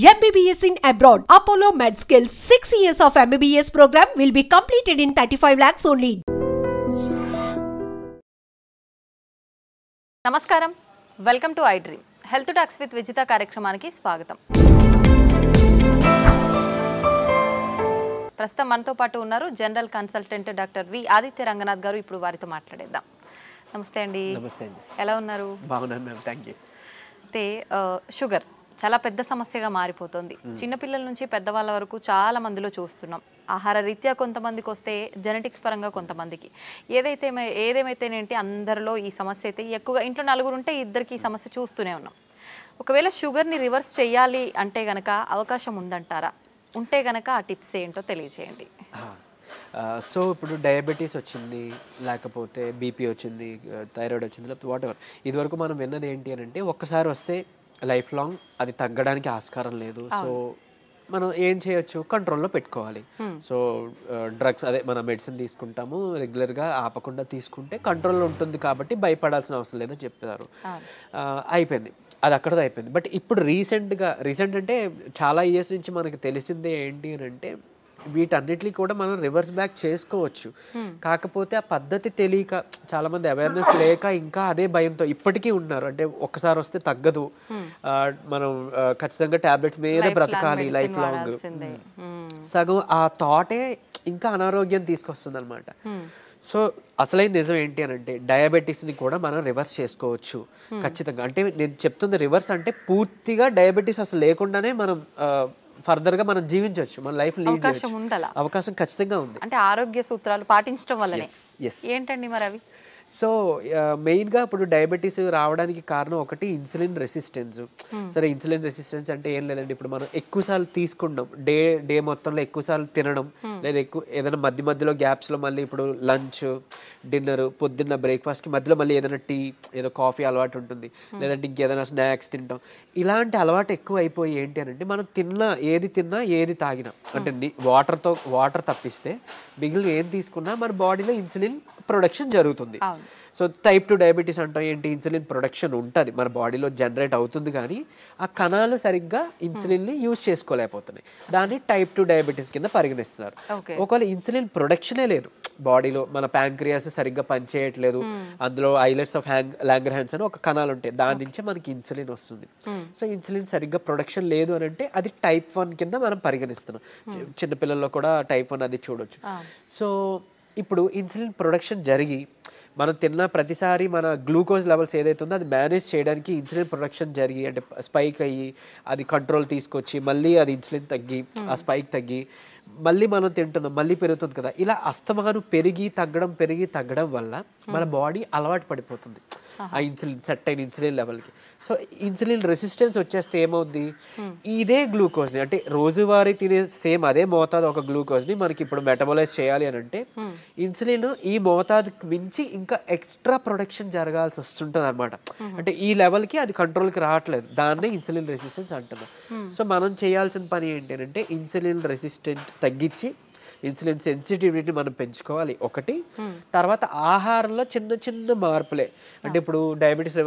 MBBS in abroad. Apollo MedSkill 6 years of MBBS program will be completed in 35 lakhs only. నమస్కారం, welcome to I dream. Health talks with Vijitha కార్యక్రమానికి స్వాగతం. ప్రస్తుతం మనతో పాటు ఉన్నారు general consultant doctor V Aditya Ranganath గారు. ఇప్పుడు వారితో మాట్లాడేద్దాం. నమస్తే అండి. నమస్తే అండి. ఎలా ఉన్నారు? బాగున్నాను మ్యామ్, థ్యాంక్ యూ. అయితే షుగర్ చాలా పెద్ద సమస్యగా మారిపోతుంది. చిన్నపిల్లల నుంచి పెద్దవాళ్ళ వరకు చాలా మందిలో చూస్తున్నాం. ఆహార రీత్యా కొంతమందికి వస్తే, జెనెటిక్స్ పరంగా కొంతమందికి, ఏదేమైతేనేంటి అందరిలో ఈ సమస్య అయితే ఎక్కువగా ఇంట్లో నలుగురు ఉంటే ఇద్దరికి ఈ సమస్య చూస్తూనే ఉన్నాం. ఒకవేళ షుగర్ని రివర్స్ చేయాలి అంటే గనక అవకాశం ఉందంటారా? ఉంటే గనక ఆ టిప్స్ ఏంటో తెలియజేయండి. సో ఇప్పుడు డయాబెటీస్ వచ్చింది, లేకపోతే బీపీ వచ్చింది, థైరాయిడ్ వచ్చింది, లేకపోతే వాట్ ఎవర్, ఇదివరకు మనం విన్నది ఏంటి అని అంటే ఒక్కసారి వస్తే లైఫ్ లాంగ్ అది తగ్గడానికి ఆస్కారం లేదు. సో మనం ఏం చేయొచ్చు, కంట్రోల్లో పెట్టుకోవాలి. సో డ్రగ్స్, అదే మన మెడిసిన్ తీసుకుంటాము, రెగ్యులర్గా ఆపకుండా తీసుకుంటే కంట్రోల్లో ఉంటుంది కాబట్టి భయపడాల్సిన అవసరం లేదని చెప్తారు. అయిపోయింది, అది అక్కడతో అయిపోయింది. బట్ ఇప్పుడు రీసెంట్ అంటే చాలా ఇయర్స్ నుంచి మనకి తెలిసిందే ఏంటి అని అంటే వీటన్నిటిని కూడా మనం రివర్స్ బ్యాక్ చేసుకోవచ్చు. కాకపోతే ఆ పద్ధతి తెలియక, చాలామంది అవేర్నెస్ లేక ఇంకా అదే భయంతో ఇప్పటికీ ఉన్నారు. అంటే ఒక్కసారి వస్తే తగ్గదు, మనం ఖచ్చితంగా టాబ్లెట్స్ మీద బ్రతకాలి లైఫ్ లాంగ్. సగం ఆ థాటే ఇంకా అనారోగ్యం తీసుకొస్తుంది అనమాట. సో అసలైన నిజం ఏంటి అని అంటే డయాబెటీస్ని కూడా మనం రివర్స్ చేసుకోవచ్చు ఖచ్చితంగా. అంటే నేను చెప్తుంది రివర్స్ అంటే పూర్తిగా డయాబెటీస్ అసలు లేకుండానే మనం ఫర్దర్గా మనం జీవించవచ్చు, మన లైఫ్ లీడ్ చేయొచ్చు. అవకాశం ఖచ్చితంగా ఉంది. అంటే ఆరోగ్య సూత్రాలు పాటించడం వల్ల ఏంటండి మరి అవి? సో మెయిన్గా ఇప్పుడు డయాబెటీస్ రావడానికి కారణం ఒకటి ఇన్సులిన్ రెసిస్టెన్స్. సరే, ఇన్సులిన్ రెసిస్టెన్స్ అంటే ఏం లేదండి, ఇప్పుడు మనం ఎక్కువసార్లు తీసుకుంటాం, డే మొత్తంలో ఎక్కువసార్లు తినడం, లేదా ఏదైనా మధ్యలో గ్యాప్స్లో మళ్ళీ ఇప్పుడు లంచ్, డిన్నర్, పొద్దున్న బ్రేక్ఫాస్ట్కి మధ్యలో మళ్ళీ ఏదైనా టీ, ఏదో కాఫీ అలవాటు ఉంటుంది, లేదంటే ఇంకేదైనా స్నాక్స్ తింటాం. ఇలాంటి అలవాటు ఎక్కువ అయిపోయి ఏంటి అని అంటే మనం ఏది తిన్నా ఏది తాగినా, అంటే వాటర్ తప్పిస్తే మిగిలిన ఏం తీసుకున్నా మన బాడీలో ఇన్సులిన్ ప్రొడక్షన్ జరుగుతుంది. సో టైప్ 2 డయాబెటీస్ అంటాం ఏంటి, ఇన్సులిన్ ప్రొడక్షన్ ఉంటుంది మన బాడీలో, జనరేట్ అవుతుంది, కానీ ఆ కణాలు సరిగ్గా ఇన్సులిన్ని యూజ్ చేసుకోలేకపోతున్నాయి. దాన్ని టైప్ 2 డయాబెటీస్ కింద పరిగణిస్తున్నారు. ఒకవేళ ఇన్సులిన్ ప్రొడక్షనే లేదు బాడీలో, మన ప్యాంక్రియాస్ సరిగ్గా పనిచేయట్లేదు, అందులో ఐలెట్స్ ఆఫ్ లాంగర్హాన్స్ అని ఒక కణాలు ఉంటాయి, దాని నుంచే మనకి ఇన్సులిన్ వస్తుంది. సో ఇన్సులిన్ సరిగ్గా ప్రొడక్షన్ లేదు అని అంటే అది టైప్ 1 కింద మనం పరిగణిస్తున్నాం. చిన్నపిల్లల్లో కూడా టైప్ 1 అది చూడొచ్చు. సో ఇప్పుడు ఇన్సులిన్ ప్రొడక్షన్ జరిగి మనం తిన్న ప్రతిసారి మన గ్లూకోజ్ లెవెల్స్ ఏదైతే ఉందో అది మేనేజ్ చేయడానికి ఇన్సులిన్ ప్రొడక్షన్ జరిగి, అంటే స్పైక్ అయ్యి అది కంట్రోల్ తీసుకొచ్చి మళ్ళీ అది ఇన్సులిన్ తగ్గి ఆ స్పైక్ తగ్గి మళ్ళీ మనం తింటున్నాం, మళ్ళీ పెరుగుతుంది కదా. ఇలా అస్తమానం పెరిగి తగ్గడం వల్ల మన బాడీ అలవాటు పడిపోతుంది ఆ ఇన్సులిన్, సెట్ అయిన ఇన్సులిన్ లెవెల్కి. సో ఇన్సులిన్ రెసిస్టెన్స్ వచ్చేస్తే ఏమవుద్ది, ఇదే గ్లూకోజ్ని, అంటే రోజువారీ తినే సేమ్ అదే మోతాదు ఒక గ్లూకోజ్ని మనకి ఇప్పుడు మెటబలైజ్ చేయాలి అని అంటే ఇన్సులిన్ ఈ మోతాదుకి మించి ఇంకా ఎక్స్ట్రా ప్రొడక్షన్ జరగాల్సి వస్తుంటుంది అనమాట. అంటే ఈ లెవెల్కి అది కంట్రోల్కి రావట్లేదు, దాన్నే ఇన్సులిన్ రెసిస్టెన్స్ అంటున్నాం. సో మనం చేయాల్సిన పని ఏంటి అంటే ఇన్సులిన్ రెసిస్టెంట్ తగ్గించి ఇన్సులిన్ సెన్సిటివిటీ మనం పెంచుకోవాలి ఒకటి. తర్వాత ఆహారంలో చిన్న మార్పులే, అంటే ఇప్పుడు డయాబెటీస్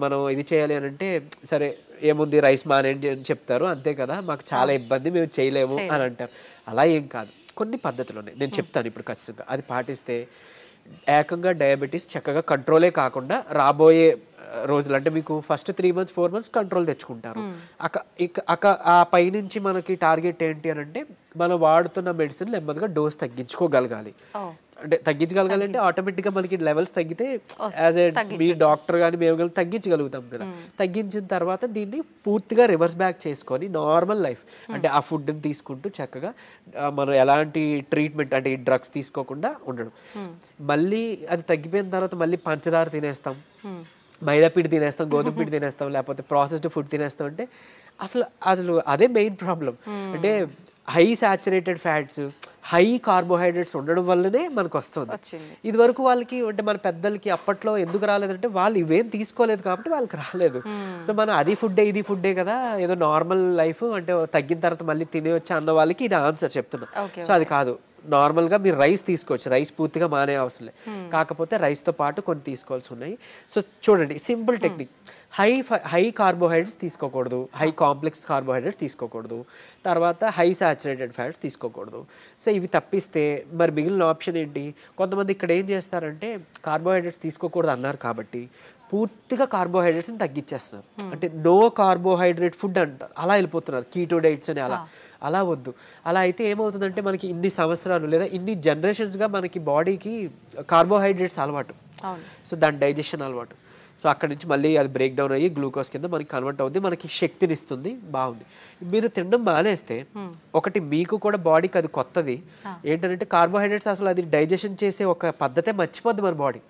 మనం ఇది చేయాలి అని అంటే సరే ఏముంది రైస్ మానేయండి అని చెప్తారు, అంతే కదా, మాకు చాలా ఇబ్బంది, మేము చేయలేము అని అంటారు. అలా ఏం కాదు, కొన్ని పద్ధతులు ఉన్నాయి, నేను చెప్తాను ఇప్పుడు ఖచ్చితంగా. అది పాటిస్తే ఏకంగా డయాబెటీస్ చక్కగా కంట్రోలే కాకుండా రాబోయే రోజులు, అంటే మీకు ఫస్ట్ 3 months 4 months కంట్రోల్ తెచ్చుకుంటారు. ఆ పైనుంచి మనకి టార్గెట్ ఏంటి అని అంటే మనం వాడుతున్న మెడిసిన్ నెమ్మదిగా డోస్ తగ్గించుకోగలగాలి. అంటే తగ్గించగలగాలి అంటే ఆటోమేటిక్గా మనకి లెవెల్స్ తగ్గితే యాజ్ ఏ మీ డాక్టర్ కానీ మేము కానీ తగ్గించగలుగుతాం కదా. తగ్గించిన తర్వాత దీన్ని పూర్తిగా రివర్స్ బ్యాక్ చేసుకొని నార్మల్ లైఫ్, అంటే ఆ ఫుడ్ని తీసుకుంటూ చక్కగా మనం ఎలాంటి ట్రీట్మెంట్, అంటే ఈ డ్రగ్స్ తీసుకోకుండా ఉండడం. మళ్ళీ అది తగ్గిపోయిన తర్వాత మళ్ళీ పంచదార తినేస్తాం, మైదా పిండి తినేస్తాం, గోధుమ పిండి తినేస్తాం, లేకపోతే ప్రాసెస్డ్ ఫుడ్ తినేస్తాం. అంటే అసలు అదే మెయిన్ ప్రాబ్లం. అంటే high saturated fats, high carbohydrates ఉండడం వల్లనే మనకు వస్తుంది. ఇది వరకు వాళ్ళకి, అంటే మన పెద్దలకి అప్పట్లో ఎందుకు రాలేదంటే వాళ్ళు ఇవేం తీసుకోలేదు కాబట్టి వాళ్ళకి రాలేదు. సో మనం అది ఫుడ్డే ఇది ఫుడ్డే కదా, ఏదో నార్మల్ లైఫ్, అంటే తగ్గిన తర్వాత మళ్ళీ తినేవచ్చు అన్న వాళ్ళకి ఇది ఆన్సర్ చెప్తున్నా. సో అది కాదు, నార్మల్గా మీరు రైస్ తీసుకోవచ్చు, రైస్ పూర్తిగా మానే అవసరం లేదు, కాకపోతే రైస్తో పాటు కొన్ని తీసుకోవాల్సి ఉన్నాయి. సో చూడండి, సింపుల్ టెక్నిక్, హై కార్బోహైడ్రేట్స్ తీసుకోకూడదు, హై కాంప్లెక్స్ కార్బోహైడ్రేట్స్ తీసుకోకూడదు, తర్వాత హై సాచురేటెడ్ ఫ్యాట్స్ తీసుకోకూడదు. సో ఇవి తప్పిస్తే మరి మిగిలిన ఆప్షన్ ఏంటి? కొంతమంది ఇక్కడ ఏం చేస్తారంటే కార్బోహైడ్రేట్స్ తీసుకోకూడదు అన్నారు కాబట్టి పూర్తిగా కార్బోహైడ్రేట్స్ని తగ్గించేస్తున్నారు. అంటే నో కార్బోహైడ్రేట్ ఫుడ్ అంటారు, అలా వెళ్ళిపోతున్నారు, కీటో డైట్స్ అని. అలా వద్దు. అలా అయితే ఏమవుతుందంటే మనకి ఇన్ని సంవత్సరాలు లేదా ఇన్ని జనరేషన్స్గా మనకి బాడీకి కార్బోహైడ్రేట్స్ అలవాటు, సో దాని డైజెషన్ అలవాటు. సో అక్కడి నుంచి మళ్ళీ అది బ్రేక్ డౌన్ అయ్యి గ్లూకోజ్ కింద మనకి కన్వర్ట్ అవుతుంది, మనకి శక్తిని ఇస్తుంది. బాగుంది. మీరు తినడం మానేస్తే ఒకటి మీకు కూడా బాడీకి అది కొత్తది ఏంటంటే కార్బోహైడ్రేట్స్ అసలు అది డైజెషన్ చేసే ఒక పద్ధతే మర్చిపోద్ది మన బాడీ.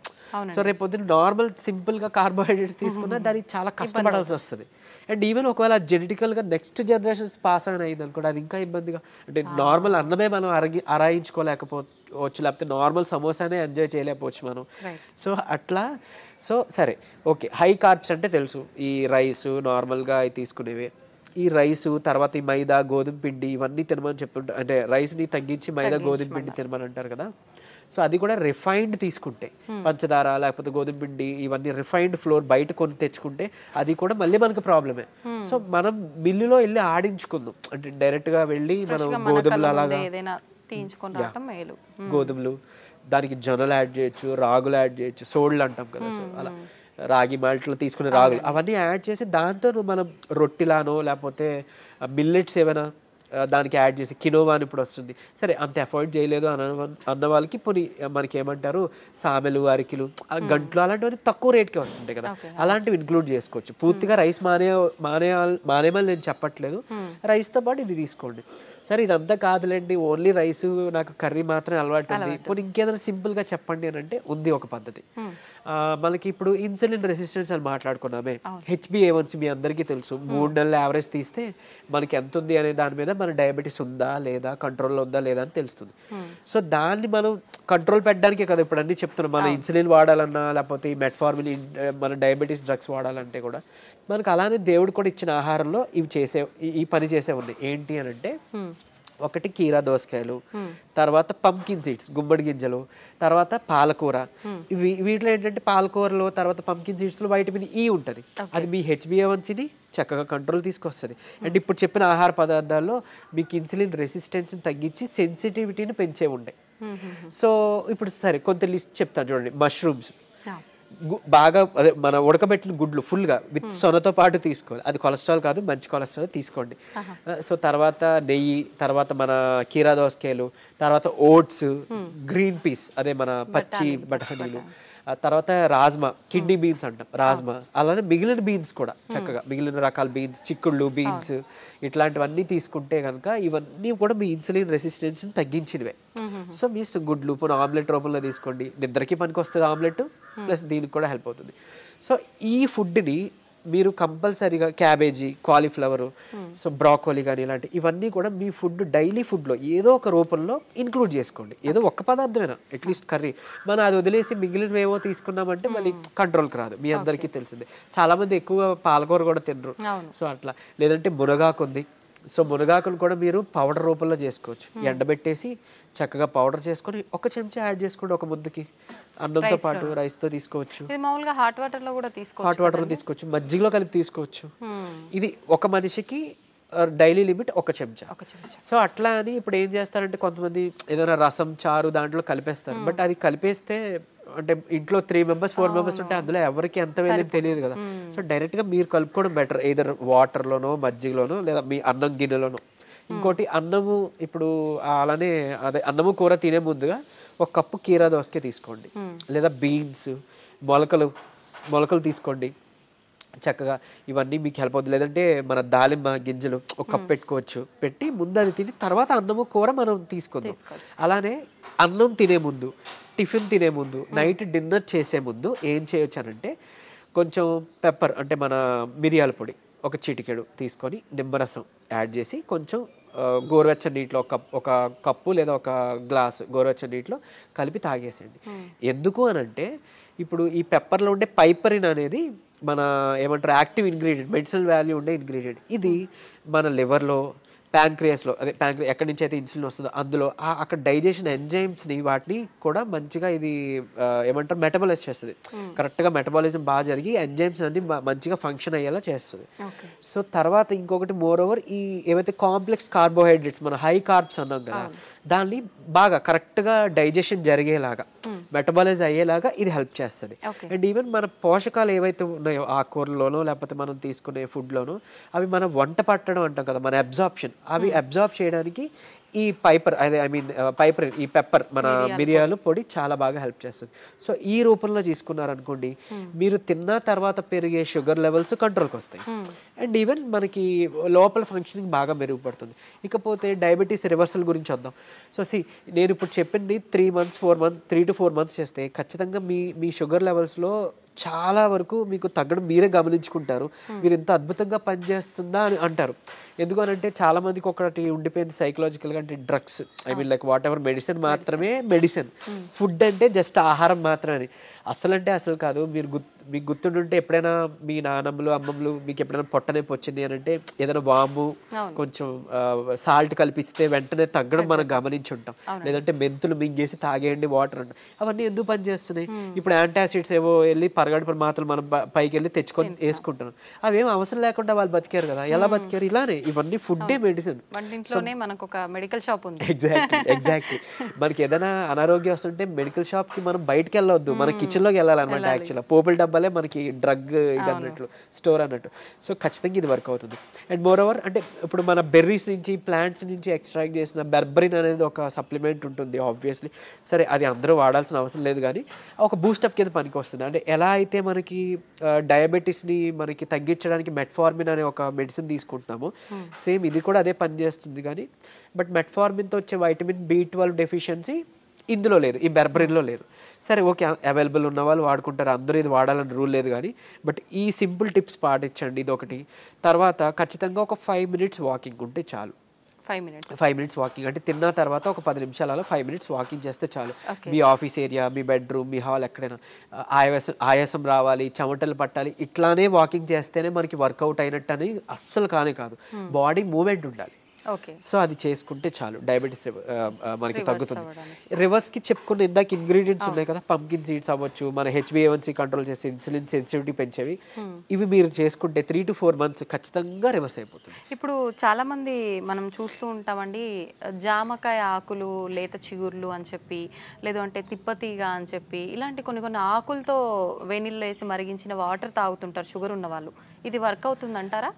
సో రేపు పొద్దున్న నార్మల్ సింపుల్గా కార్బోహైడ్రేట్స్ తీసుకున్నా దానికి చాలా కష్టపడాల్సి వస్తుంది. అండ్ ఈవెన్ ఒకవేళ జెనెటికల్గా నెక్స్ట్ జనరేషన్స్ పాస్ ఆన్ అయింది అనుకోండి, అది ఇంకా ఇబ్బందిగా. అంటే నార్మల్ అన్నమే మనం అరాయించుకోలేకపోవచ్చు, లేకపోతే నార్మల్ సమోసానే ఎంజాయ్ చేయలేకపోవచ్చు మనం. సో అట్లా. సో సరే, ఓకే, హై కార్బ్స్ అంటే తెలుసు, ఈ రైస్ నార్మల్గా అవి తీసుకునేవి. ఈ రైసు తర్వాత ఈ మైదా గోధుమ పిండి ఇవన్నీ తినమని చెప్తుంటారు, అంటే రైస్ని తగ్గించి మైదా గోధుమ పిండి తినమని అంటారు కదా. సో అది కూడా రిఫైన్డ్ తీసుకుంటే, పంచదార లేకపోతే గోధుమ పిండి ఇవన్నీ రిఫైన్డ్ ఫ్లోర్ బయట కొని తెచ్చుకుంటే అది కూడా మళ్ళీ మనకు ప్రాబ్లమే. సో మనం మిల్లులో వెళ్ళి ఆడించుకుందాం, అంటే డైరెక్ట్గా వెళ్ళి మనం గోధుమలు అలాగా గోధుమలు, దానికి జొన్నలు యాడ్ చేయొచ్చు, రాగులు యాడ్ చేయొచ్చు, సోళ్ళు అంటాం కదా, సో అలా రాగి మాల్ట్లో తీసుకునే రాగులు అవన్నీ యాడ్ చేసి దాంతో మనం రొట్టిలానో లేకపోతే మిల్లెట్స్ ఏమైనా దానికి యాడ్ చేసి, కినోవా అని ఇప్పుడు వస్తుంది. సరే అంత అఫోర్డ్ చేయలేదు అన్న వాళ్ళకి పోనీ మనకి ఏమంటారు సామెలు, అరికిలు, గంటలు అలాంటివన్నీ తక్కువ రేట్కే వస్తుంటాయి కదా, అలాంటివి ఇంక్లూడ్ చేసుకోవచ్చు. పూర్తిగా రైస్ మానేమని నేను చెప్పట్లేదు, రైస్తో పాటు ఇది తీసుకోండి. సరే ఇదంతా కాదులేండి, ఓన్లీ రైస్ నాకు కర్రీ మాత్రమే అలవాటు ఉంది, ఇప్పుడు ఇంకేదైనా సింపుల్గా చెప్పండి అని అంటే ఉంది ఒక పద్ధతి. మనకి ఇప్పుడు ఇన్సులిన్ రెసిస్టెన్స్ అని మాట్లాడుకున్నామే, HbA1c మీ అందరికీ తెలుసు. 3 నెలల యావరేజ్ తీస్తే మనకి ఎంత ఉంది అనే దాని మీద మన డయాబెటీస్ ఉందా లేదా, కంట్రోల్లో ఉందా లేదా అని తెలుస్తుంది. సో దాన్ని మనం కంట్రోల్ పెట్టడానికే కదా ఇప్పుడు అన్నీ చెప్తున్నాం. మన ఇన్సులిన్ వాడాలన్నా లేకపోతే ఈ మెట్ఫార్మిన్ మన డయాబెటీస్ డ్రగ్స్ వాడాలంటే కూడా మనకు అలానే దేవుడు కూడా ఇచ్చిన ఆహారంలో ఈ పని చేసే ఉన్నాయి. ఏంటి అని అంటే ఒకటి కీరా దోసకాయలు, తర్వాత పంకిన్ సీడ్స్ గుమ్మడి గింజలు, తర్వాత పాలకూర. వీటిలో ఏంటంటే పాలకూరలో తర్వాత పంకిన్ సీడ్స్లో వైటమిన్ ఈ ఉంటుంది, అది మీ HbA1cని చక్కగా కంట్రోల్ తీసుకొస్తుంది. అండ్ ఇప్పుడు చెప్పిన ఆహార పదార్థాల్లో మీకు ఇన్సులిన్ రెసిస్టెన్స్ని తగ్గించి సెన్సిటివిటీని పెంచే ఉంటాయి. సో ఇప్పుడు సరే కొంత లిస్ట్ చెప్తాను చూడండి. మష్రూమ్స్ బాగా అదే మన ఉడకబెట్టిన గుడ్లు ఫుల్గా విత్ సొనతో పాటు తీసుకోవాలి, అది కొలెస్ట్రాల్ కాదు, మంచి కొలెస్ట్రాల్ తీసుకోండి. సో తర్వాత నెయ్యి, తర్వాత మన కీరా దోసకాయలు, తర్వాత ఓట్స్, గ్రీన్ పీస్ అదే మన పచ్చి బఠానీలు, తర్వాత రాజ్మా, కిడ్నీ బీన్స్ అంటాం రాజ్మా, అలానే మిగిలిన బీన్స్ కూడా చక్కగా మిగిలిన రకాల బీన్స్, చిక్కుళ్ళు బీన్స్ ఇట్లాంటివన్నీ తీసుకుంటే కనుక ఇవన్నీ కూడా మీ ఇన్సులిన్ రెసిస్టెన్స్ని తగ్గించినవే. సో మీ ఇష్టం, గుడ్లు పోనీ ఆమ్లెట్ రూపంలో తీసుకోండి, నిద్రకి పనికి వస్తుంది ఆమ్లెట్, ప్లస్ దీనికి కూడా హెల్ప్ అవుతుంది. సో ఈ ఫుడ్ని మీరు కంపల్సరీగా క్యాబేజీ, కాలీఫ్లవర్, సో బ్రాకోలీ కానీ ఇలాంటి ఇవన్నీ కూడా మీ ఫుడ్ డైలీ ఫుడ్లో ఏదో ఒక రూపంలో ఇంక్లూడ్ చేసుకోండి. ఏదో ఒక్క పదార్థమైనా అట్లీస్ట్ కర్రీ. మనం అది వదిలేసి మిగిలినవేవో తీసుకున్నామంటే మళ్ళీ కంట్రోల్కి రాదు, మీ అందరికీ తెలిసిందే. చాలామంది ఎక్కువ పాలకూర కూడా తినరు, సో అట్లా. లేదంటే మునగాకు ఉంది, సో మునగాకును కూడా మీరు పౌడర్ రూపంలో చేసుకోవచ్చు, ఎండబెట్టేసి చక్కగా పౌడర్ చేసుకొని ఒక చెంచా యాడ్ చేసుకోండి ఒక ముద్దకి, అన్నంతో పాటు రైస్తో తీసుకోవచ్చు, హాట్ వాటర్లో తీసుకోవచ్చు, మజ్జిగలో కలిపి తీసుకోవచ్చు. ఇది ఒక మనిషికి డైలీ లిమిట్ ఒక చెంచా. సో అట్లా అని ఇప్పుడు ఏం చేస్తారంటే కొంతమంది ఏదైనా రసం, చారు దాంట్లో కలిపేస్తారు, బట్ అది కలిపేస్తే అంటే ఇంట్లో 3 members 4 members ఉంటే అందులో ఎవరికి ఎంత వెళ్ళేది తెలియదు కదా. సో డైరెక్ట్గా మీరు కలుపుకోవడం బెటర్, ఏదర్ వాటర్లోనో మజ్జిగలోనో లేదా మీ అన్నం గిన్నెలోనో. ఇంకోటి అన్నము, ఇప్పుడు అలానే అదే అన్నము కూర తినే ముందుగా 1 కప్పు కీరా దోసకాయ తీసుకోండి, లేదా బీన్స్, మొలకలు తీసుకోండి చక్కగా. ఇవన్నీ మీకు హెల్ప్ అవుతుంది. లేదంటే మన దాలింబ గింజలు 1 కప్ పెట్టుకోవచ్చు, పెట్టి ముందు అది తిని తర్వాత అన్నము కూర మనం తీసుకుందాం. అలానే అన్నం తినే ముందు, టిఫిన్ తినే ముందు, నైట్ డిన్నర్ చేసే ముందు ఏం చేయొచ్చు అనంటే కొంచెం పెప్పర్ అంటే మన మిరియాల పొడి 1 చిటికెడు తీసుకొని నిమ్మరసం యాడ్ చేసి కొంచెం గోరువెచ్చని నీటిలో ఒక కప్పు లేదా 1 గ్లాసు గోరువెచ్చని నీటిలో కలిపి తాగేసేయండి. ఎందుకు అనంటే ఇప్పుడు ఈ పెప్పర్లో ఉండే పైపరిన్ అనేది మన ఏమంటారు యాక్టివ్ ఇంగ్రీడియంట్, మెడిసినల్ వాల్యూ ఉండే ఇంగ్రీడియంట్. ఇది మన లివర్లో ప్యాంక్రియాస్లో అదే ఎక్కడి నుంచి అయితే ఇన్సులిన్ వస్తుందో అందులో అక్కడ డైజెషన్ ఎంజైమ్స్ని వాటిని కూడా మంచిగా ఇది ఏమంటారు మెటబాలైజ్ చేస్తుంది. కరెక్ట్గా మెటబాలిజం బాగా జరిగి ఎంజైమ్స్ అన్ని మంచిగా ఫంక్షన్ అయ్యేలా చేస్తుంది. సో తర్వాత ఇంకొకటి మోర్ ఓవర్ ఈ ఏవైతే కాంప్లెక్స్ కార్బోహైడ్రేట్స్ మన హై కార్బ్స్ అన్నాం కదా దాన్ని బాగా కరెక్ట్గా డైజెషన్ జరిగేలాగా మెటబాలైజ్ అయ్యేలాగా ఇది హెల్ప్ చేస్తుంది. అండ్ ఈవెన్ మన పోషకాలు ఏవైతే ఉన్నాయో ఆకుకూరలోనో లేకపోతే మనం తీసుకునే ఫుడ్లోనో అవి మనం వంట పట్టడం అంటాం కదా మన అబ్జార్ప్షన్ అవి అబ్జార్బ్ చేయడానికి ఈ పైపర్ ఈ పెప్పర్ మన మిరియాలు పొడి చాలా బాగా హెల్ప్ చేస్తుంది. సో ఈ రూపంలో తీసుకున్నారనుకోండి మీరు తిన్న తర్వాత పెరిగే షుగర్ లెవెల్స్ కంట్రోల్కి వస్తాయి అండ్ ఈవెన్ మనకి లోపల ఫంక్షనింగ్ బాగా మెరుగుపడుతుంది. ఇకపోతే డయాబెటీస్ రివర్సల్ గురించి వద్దాం. సో నేను ఇప్పుడు చెప్పింది 3 to 4 months చేస్తే ఖచ్చితంగా మీ షుగర్ లెవెల్స్లో చాలా వరకు మీకు తగ్గడం మీరే గమనించుకుంటారు. మీరు ఇంత అద్భుతంగా పనిచేస్తుందా అని అంటారు. ఎందుకనంటే చాలా మందికి ఒకటి ఉండిపోయింది సైకలాజికల్గా అంటే drugs like what ever medicine మాత్రమే మెడిసిన్, ఫుడ్ అంటే జస్ట్ ఆహారం మాత్రమే. అసలు కాదు. మీకు గుర్తుంటుంటే ఎప్పుడైనా మీ నాన్నమ్మలు అమ్మమ్మలు మీకు ఎప్పుడైనా పొట్టనొప్పి వచ్చింది అని అంటే ఏదైనా వాము కొంచెం సాల్ట్ కలిపిస్తే వెంటనే తగ్గడం మనం గమనించుంటాం. లేదంటే మెంతులు మింగేసి తాగేయండి వాటర్ అంటాం. అవన్నీ ఎందుకు పనిచేస్తున్నాయి? ఇప్పుడు యాంటాసిడ్స్ ఏవో వెళ్ళి పరగడుపున మాత్రం మనం పైకి వెళ్ళి తెచ్చుకొని వేసుకుంటున్నాం. అవేం అవసరం లేకుండా వాళ్ళు బతికారు కదా. ఎలా బతికారు? ఇలానే ఇవన్నీ ఫుడ్డే మెడిసిన్. ఎగ్జాక్ట్లీ మనకి ఏదైనా అనారోగ్యం వస్తుంటే మెడికల్ షాప్ కి మనం బయటకు వెళ్ళవద్దు, మన కిచెన్ లోకి వెళ్ళాలన్నమాట. యాక్చువల్గా పోపుల డబ్బాలే మనకి డ్రగ్ ఇది అన్నట్లు స్టోర్ అన్నట్టు. సో ఖచ్చితంగా ఇది వర్క్ అవుతుంది. అండ్ మోర్ ఓవర్ అంటే ఇప్పుడు మన బెర్రీస్ నుంచి ప్లాంట్స్ నుంచి ఎక్స్ట్రాక్ట్ చేసిన బెర్బరిన్ అనేది ఒక సప్లిమెంట్ ఉంటుంది ఆబ్వియస్లీ. సరే అది అందరూ వాడాల్సిన అవసరం లేదు కానీ ఒక బూస్టప్ కింద పనికి వస్తుంది. అంటే ఎలా అయితే మనకి డయాబెటీస్ని మనకి తగ్గించడానికి మెట్ఫార్మిన్ అనే ఒక మెడిసిన్ తీసుకుంటున్నాము సేమ్ ఇది కూడా అదే పని చేస్తుంది. కానీ బట్ మెట్ఫార్మిన్తో వచ్చే వైటమిన్ B12 డెఫిషియన్సీ ఇందులో లేదు, ఈ బెర్బరిన్లో లేదు. సరే ఓకే అవైలబుల్ ఉన్న వాళ్ళు వాడుకుంటారు, అందరూ ఇది వాడాలని రూల్ లేదు. కానీ బట్ ఈ సింపుల్ టిప్స్ పాటించండి, ఇది ఒకటి. తర్వాత ఖచ్చితంగా ఒక 5 minutes వాకింగ్ ఉంటే చాలు. 5 minutes వాకింగ్ అంటే తిన్న తర్వాత ఒక 10 నిమిషాలు అలా 5 minutes వాకింగ్ చేస్తే చాలు. మీ ఆఫీస్ ఏరియా, మీ బెడ్రూమ్, మీ హాల్ ఎక్కడైనా ఆయాసం రావాలి, చెమటలు పట్టాలి, ఇట్లానే వాకింగ్ చేస్తేనే మనకి వర్కౌట్ అయినట్టు అని అస్సలు కాదు. బాడీ మూమెంట్ ఉండాలి. సో అది చేసుకుంటే చాలు డయాబెటీస్ మనకి తగ్గుతుంది. రివర్స్కి చెప్పుకున్న ఇందాక ఇంగ్రీడియంట్స్ ఉన్నాయి కదా, పంకిన్ సీడ్స్ అవ్వచ్చు, మన HbA1c కంట్రోల్ చేసి ఇన్సులిన్ సెన్సిటివిటీ పెంచేవి, ఇవి మీరు చేసుకుంటే 3 to 4 months ఖచ్చితంగా రివర్స్ అయిపోతుంది. ఇప్పుడు చాలా మంది మనం చూస్తూ ఉంటామండి, జామకాయ ఆకులు, లేత చిగుర్లు అని చెప్పి, లేదు అంటే తిప్పతీగ అని చెప్పి, ఇలాంటి కొన్ని ఆకులతో వేనిల్లో వేసి మరిగించిన వాటర్ తాగుతుంటారు షుగర్ ఉన్న వాళ్ళు. ఇది వర్క్ అవుతుంది అంటారా?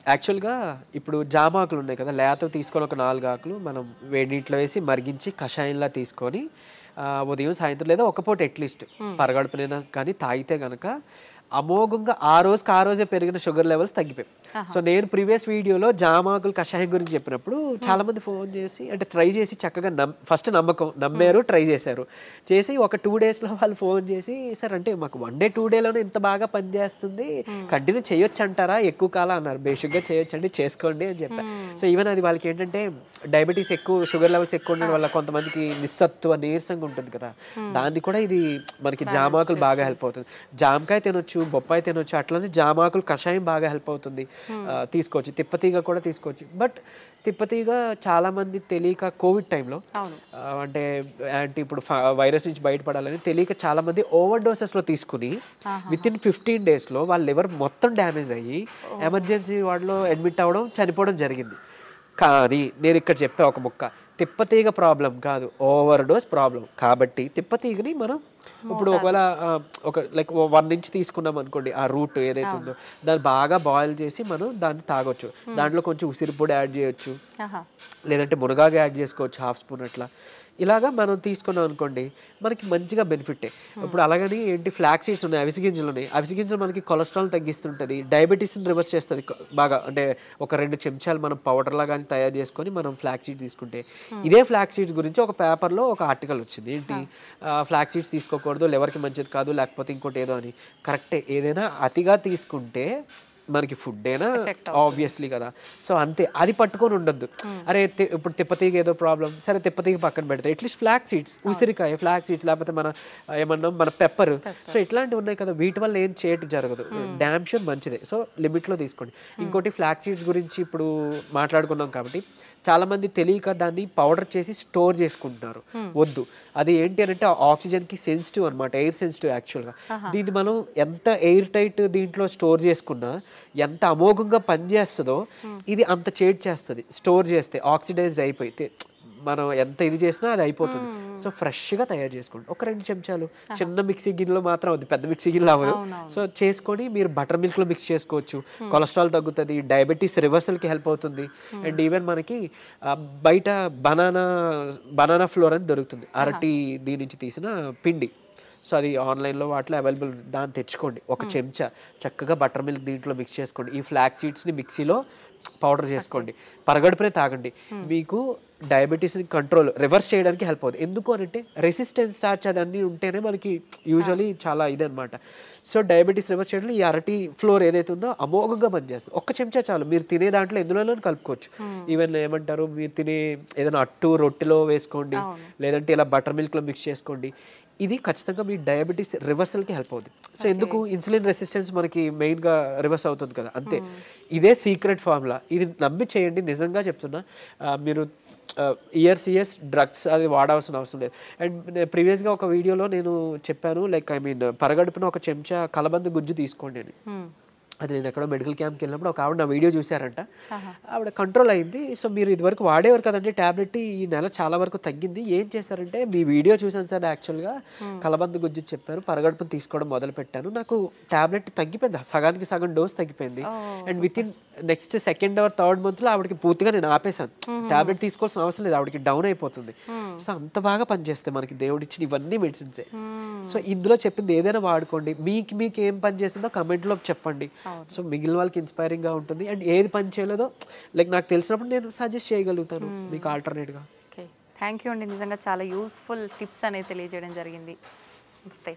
యాక్చువల్గా ఇప్పుడు జామ ఆకులు ఉన్నాయి కదా, లేత తీసుకొని ఒక 4 ఆకులు మనం వేడి నీటిలో వేసి మరిగించి కషాయంలా తీసుకొని ఉదయం సాయంత్రం లేదా ఒక పూట అట్లీస్ట్ పరగడుపునైనా కానీ తాగితే కనుక అమోఘంగా ఆ రోజే పెరిగిన షుగర్ లెవెల్స్ తగ్గిపోయాయి. సో నేను ప్రీవియస్ వీడియోలో జామాకులు కషాయం గురించి చెప్పినప్పుడు చాలా మంది ఫోన్ చేసి అంటే ట్రై చేసి చక్కగా ఫస్ట్ నమ్మారు, ట్రై చేసి ఒక 2 daysలో వాళ్ళు ఫోన్ చేసి సార్ అంటే మాకు 1 day 2 dayలోనే ఇంత బాగా పనిచేస్తుంది, కంటిన్యూ చేయొచ్చు అంటారా, ఎక్కువ కాలం అన్నారు. బేసిక్గా చేయొచ్చండి, చేసుకోండి అని చెప్పారు. సో ఈవెన్ అది వాళ్ళకి ఏంటంటే డయాబెటీస్ ఎక్కువ, షుగర్ లెవెల్స్ ఎక్కువ ఉండడం వల్ల కొంతమందికి నిస్సత్వ నీరసంగా ఉంటుంది కదా, దాన్ని కూడా ఇది మనకి జామాకులు బాగా హెల్ప్ అవుతుంది. జామకాయ తినొచ్చు, బొప్పాయి తినొచ్చు, అట్లనే జామాకులు కషాయం బాగా హెల్ప్ అవుతుంది, తీసుకోవచ్చు. తిప్పతీగ కూడా తీసుకోవచ్చు. బట్ తిప్పతీగ చాలా మంది తెలియక కోవిడ్ టైంలో అంటే ఇప్పుడు వైరస్ నుంచి బయటపడాలని తెలియక చాలా మంది ఓవర్ డోసెస్లో తీసుకుని వితిన్ 15 daysలో వాళ్ళ లివర్ మొత్తం డ్యామేజ్ అయ్యి ఎమర్జెన్సీ వార్డులో అడ్మిట్ అవ్వడం, చనిపోవడం జరిగింది. కానీ నేను ఇక్కడ చెప్పే ఒక ముక్క, తిప్పతీగ ప్రాబ్లం కాదు, ఓవర్ డోస్ ప్రాబ్లం. కాబట్టి తిప్పతీగని మనం ఇప్పుడు ఒకవేళ ఒక లైక్ 1 inch తీసుకున్నాం అనుకోండి, ఆ రూట్ ఏదైతే ఉందో దాన్ని బాగా బాయిల్ చేసి మనం దాన్ని తాగొచ్చు. దాంట్లో కొంచెం ఉసిరి పొడి యాడ్ చేయొచ్చు, లేదంటే మునగాకు యాడ్ చేసుకోవచ్చు 1/2 spoon అట్లా. ఇలాగా మనం తీసుకున్నాం అనుకోండి మనకి మంచిగా బెనిఫిటే. ఇప్పుడు అలాగని ఏంటి ఫ్లాక్ సీడ్స్ ఉన్నాయి, అవిసె గింజలు ఉన్నాయి. అవిసె గింజలు మనకి కొలెస్ట్రాల్ తగ్గిస్తుంటుంది, డయాబెటీస్ని రివర్స్ చేస్తుంది బాగా. అంటే ఒక 2 చెంచాలు మనం పౌడర్లా కానీ తయారు చేసుకొని మనం ఫ్లాక్ సీడ్స్ తీసుకుంటే, ఇదే ఫ్లాక్ సీడ్స్ గురించి ఒక పేపర్లో ఒక ఆర్టికల్ వచ్చింది. ఏంటి ఫ్లాక్ సీడ్స్ తీసుకోకూడదు, లివర్కి మంచిది కాదు, లేకపోతే ఇంకోటి ఏదో అని. కరెక్టే, ఏదైనా అతిగా తీసుకుంటే మనకి ఫుడ్ అయినా ఆబ్వియస్లీ కదా. సో అంతే, అది పట్టుకొని ఉండొద్దు. అరే ఇప్పుడు తిప్పతీగ ఏదో ప్రాబ్లం, సరే తిప్పతీగ పక్కన పెడతాయి, అట్లీస్ట్ ఫ్లాక్ సీడ్స్, ఉసిరికాయ, ఫ్లాక్ సీడ్స్, లేకపోతే మన ఏమన్నా మన పెప్పర్, సో ఇట్లాంటివి ఉన్నాయి కదా, వీటి వల్ల ఏం చేయటం జరగదు. డ్యామ్ షూర్ మంచిదే. సో లిమిట్లో తీసుకోండి. ఇంకోటి ఫ్లాక్ సీడ్స్ గురించి ఇప్పుడు మాట్లాడుకున్నాం కాబట్టి చాలా మంది తెలియక దాన్ని పౌడర్ చేసి స్టోర్ చేసుకుంటున్నారు. వద్దు, అది ఏంటి అని అంటే ఆక్సిజన్కి సెన్సిటివ్ అనమాట, ఎయిర్ సెన్సిటివ్ యాక్చువల్గా. దీన్ని మనం ఎంత ఎయిర్ టైట్ దీంట్లో స్టోర్ చేసుకున్నా, ఎంత అమోఘంగా పనిచేస్తుందో ఇది అంత చేడ్ చేస్తుంది. స్టోర్ చేస్తే ఆక్సిడైజ్డ్ అయిపోయి మనం ఎంత ఇది చేసినా అది అయిపోతుంది. సో ఫ్రెష్గా తయారు చేసుకోండి. ఒక 2 చెంచాలు చిన్న మిక్సీ గిన్నెలో మాత్రం అవుతుంది, పెద్ద మిక్సీ గిన్నెలో అవ్వదు. సో చేసుకొని మీరు బటర్ మిల్క్లో మిక్స్ చేసుకోవచ్చు. కొలెస్ట్రాల్ తగ్గుతుంది, డయాబెటీస్ రివర్సల్కి హెల్ప్ అవుతుంది. అండ్ ఈవెన్ మనకి బయట బనానా ఫ్లోర్ అని దొరుకుతుంది, అరటి దీని నుంచి తీసిన పిండి. సో అది ఆన్లైన్లో వాటిలో అవైలబుల్, దాన్ని తెచ్చుకోండి. ఒక చెంచా చక్కగా బటర్ మిల్క్ దీంట్లో మిక్స్ చేసుకోండి. ఈ ఫ్లాక్ సీడ్స్ని మిక్సీలో పౌడర్ చేసుకోండి, పరగడుపునే తాగండి. మీకు డయాబెటీస్ని రివర్స్ చేయడానికి హెల్ప్ అవుతుంది. ఎందుకు అని అంటే రెసిస్టెన్స్ స్టార్చ్ అదన్నీ ఉంటేనే మనకి యూజువలీ చాలా ఇదనమాట. సో డయాబెటీస్ రివర్స్ చేయడంలో ఈ అరటి ఫ్లోర్ ఏదైతే ఉందో అమోఘంగా పనిచేస్తుంది. ఒక్క చెంచా చాలు, మీరు తినే దాంట్లో ఎందులో కలుపుకోవచ్చు. ఈవెన్ ఏమంటారు, మీరు తినే ఏదైనా అట్టు రొట్టెలో వేసుకోండి, లేదంటే ఇలా బటర్ మిల్క్లో మిక్స్ చేసుకోండి. ఇది ఖచ్చితంగా మీ డయాబెటీస్ రివర్సల్కి హెల్ప్ అవుతుంది. సో ఎందుకు ఇన్సులిన్ రెసిస్టెన్స్ మనకి మెయిన్గా రివర్స్ అవుతుంది కదా, అంతే. ఇదే సీక్రెట్ ఫార్ములా, ఇది నమ్మి చేయండి. నిజంగా చెప్తున్నా, మీరు ఇయర్స్ డ్రగ్స్ అది వాడాల్సిన అవసరం లేదు. అండ్ ప్రీవియస్గా ఒక వీడియోలో నేను చెప్పాను, లైక్ పరగడుపున ఒక చెంచా కలబంద గుజ్జు తీసుకోండి అని. అది నేను ఎక్కడో మెడికల్ క్యాంప్కి వెళ్ళినప్పుడు ఒక ఆవిడ నా వీడియో చూసారంట, ఆవిడ కంట్రోల్ అయింది. సో మీరు ఇదివరకు వాడేవారు కదండి ట్యాబ్లెట్, ఈ నెల చాలా వరకు తగ్గింది. ఏం చేశారంటే, మీ వీడియో చూసాను సార్, యాక్చువల్గా కలబంద గుజ్జు చెప్పారు, పరగడుపుని తీసుకోవడం మొదలు పెట్టాను, నాకు ట్యాబ్లెట్ తగ్గిపోయింది, సగానికి సగం డోస్ తగ్గిపోయింది. And with in next 2nd or 3rd monthలో ఆవిడకి పూర్తిగా నేను ఆపేశాను, ట్యాబ్లెట్ తీసుకోవాల్సిన అవసరం లేదు, ఆవిడకి డౌన్ అయిపోతుంది. సో అంత బాగా పనిచేస్తాయి మనకి దేవుడిచ్చిన ఇవన్నీ మెడిసిన్సే. సో ఇందులో చెప్పింది ఏదైనా వాడుకోండి. మీకు ఏం పని చేసిందో కమెంట్లో చెప్పండి. సో మిగిలిన వాళ్ళకి ఇన్స్పైరింగ్గా ఉంటుంది. అండ్ ఏది పని చేయలేదో లైక్ నాకు తెలిసినప్పుడు నేను సజెస్ట్ చేయగలుగుతాను మీకు ఆల్టర్నేట్గా. ఓకే, థ్యాంక్ యూ అండి. నిజంగా చాలా యూస్ఫుల్ టిప్స్ అనేది తెలియజేయడం జరిగింది. నమస్తే.